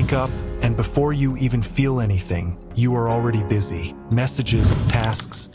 wake up, and before you even feel anything, you are already busy. Messages, tasks,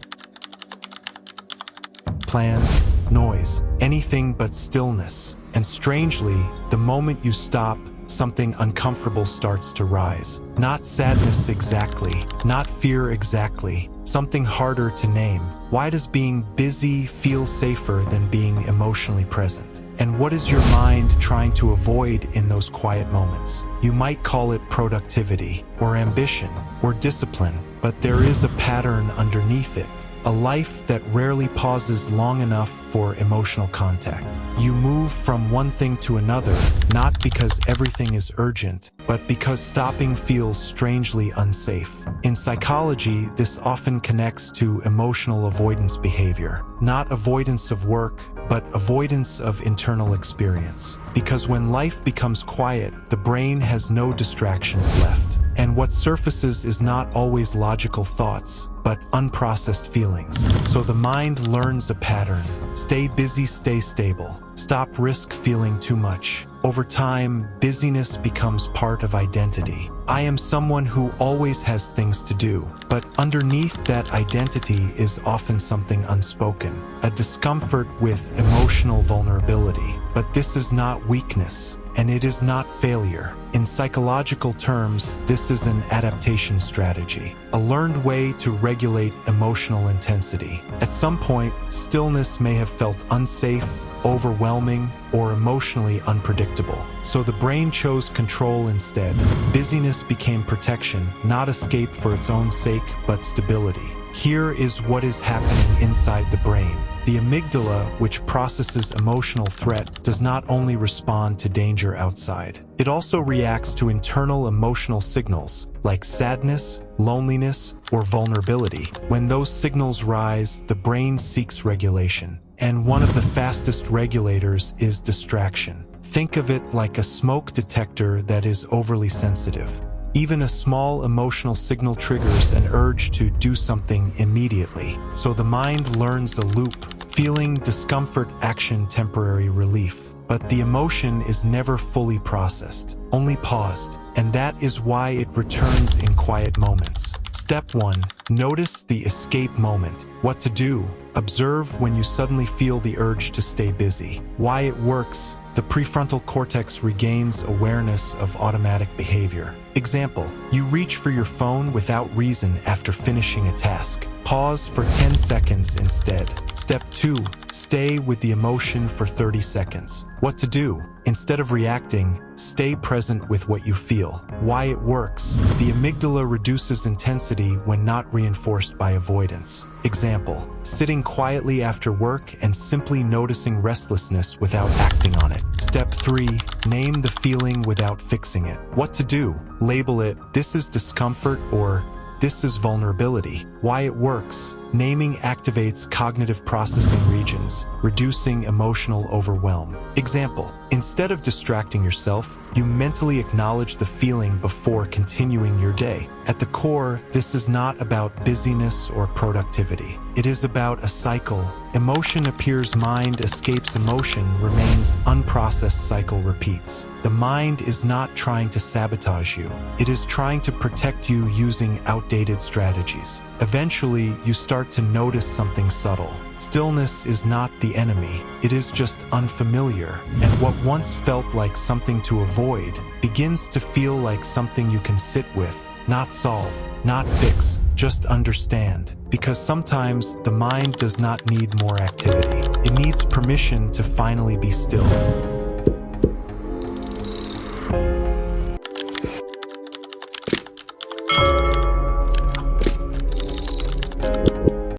plans, noise, anything but stillness. And strangely, the moment you stop, something uncomfortable starts to rise. Not sadness exactly, not fear exactly, something harder to name. Why does being busy feel safer than being emotionally present? And what is your mind trying to avoid in those quiet moments? You might call it productivity, or ambition, or discipline, but there is a pattern underneath it. A life that rarely pauses long enough for emotional contact. You move from one thing to another, not because everything is urgent, but because stopping feels strangely unsafe. In psychology, this often connects to emotional avoidance behavior. Not avoidance of work, but avoidance of internal experience. Because when life becomes quiet, the brain has no distractions left. And what surfaces is not always logical thoughts, but unprocessed feelings. So the mind learns a pattern. Stay busy, stay stable. Stop risk feeling too much. Over time, busyness becomes part of identity. I am someone who always has things to do, but underneath that identity is often something unspoken, a discomfort with emotional vulnerability. But this is not weakness, and it is not failure. In psychological terms, this is an adaptation strategy, a learned way to regulate emotional intensity. At some point, stillness may have felt unsafe, overwhelming, or emotionally unpredictable. So the brain chose control instead. Busyness became protection, not escape for its own sake, but stability. Here is what is happening inside the brain. The amygdala, which processes emotional threat, does not only respond to danger outside. It also reacts to internal emotional signals, like sadness, loneliness, or vulnerability. When those signals rise, the brain seeks regulation. And one of the fastest regulators is distraction. Think of it like a smoke detector that is overly sensitive. Even a small emotional signal triggers an urge to do something immediately. So the mind learns a loop: feeling, discomfort, action, temporary relief. But the emotion is never fully processed, only paused. And that is why it returns in quiet moments. Step 1. Notice the escape moment. What to do? Observe when you suddenly feel the urge to stay busy. Why it works. The prefrontal cortex regains awareness of automatic behavior. Example, you reach for your phone without reason after finishing a task. Pause for 10 seconds instead. Step 2. Stay with the emotion for 30 seconds. What to do? Instead of reacting, stay present with what you feel. Why it works. The amygdala reduces intensity when not reinforced by avoidance. Example, sitting quietly after work and simply noticing restlessness without acting on it. Step 3. Name the feeling without fixing it. What to do? Label it, this is discomfort, or this is vulnerability. Why it works. Naming activates cognitive processing regions, reducing emotional overwhelm. Example, instead of distracting yourself, you mentally acknowledge the feeling before continuing your day. At the core, this is not about busyness or productivity. It is about a cycle. Emotion appears, mind escapes, emotion remains, unprocessed, cycle repeats. The mind is not trying to sabotage you. It is trying to protect you using outdated strategies. Eventually, you start to notice something subtle. Stillness is not the enemy. It is just unfamiliar. And what once felt like something to avoid begins to feel like something you can sit with, not solve, not fix, just understand. Because sometimes the mind does not need more activity. It needs permission to finally be still.